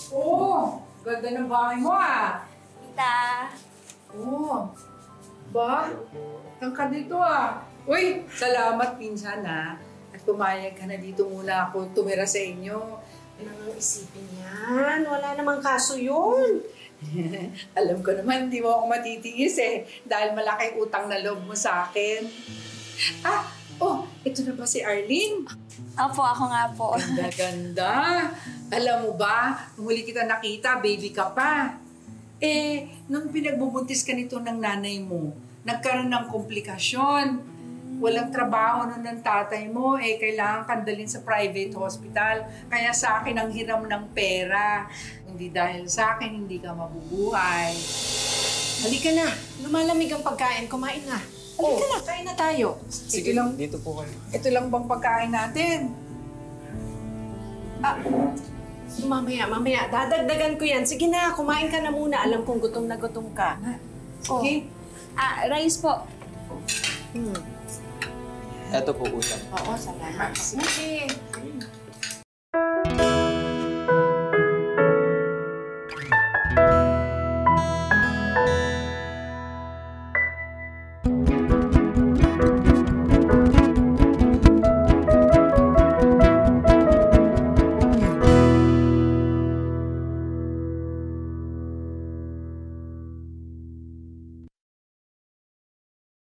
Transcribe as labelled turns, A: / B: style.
A: Oh, ganda ng bahay mo ah.
B: Tita.
A: Oh, ba? Tangka dito ah. Uy, salamat pinsan ah. At pumayag ka na dito muna ako tumira sa inyo.
C: Ano nang isipin yan? Wala namang kaso yun.
A: Alam ko naman, di mo ako matitiis eh. Dahil malaking utang na loob mo sa akin. Ah, oh, ito na ba si Arlene?
B: Opo, ako nga po.
A: Ganda-ganda. Alam mo ba, nung huli kita nakita, baby ka pa. Eh, nung pinagbubuntis ka nito ng nanay mo, nagkaroon ng komplikasyon. Walang trabaho nun ng tatay mo, eh kailangan kandalin sa private hospital. Kaya sa akin ang hiram ng pera. Hindi dahil sa akin, hindi ka mabubuhay.
C: Halika na. Lumalamig ang pagkain. Kumain na. Halika na. Kain na tayo.
D: Sige, lang, dito po kayo.
A: Ito lang bang pagkain natin?
C: Mamaya. Dadagdagan ko yan. Sige na, kumain ka na muna. Alam kong gutom na gutom ka.
A: Sige.
B: Rice po.
D: Eto po, utang.
C: Oo, salamat. Sige.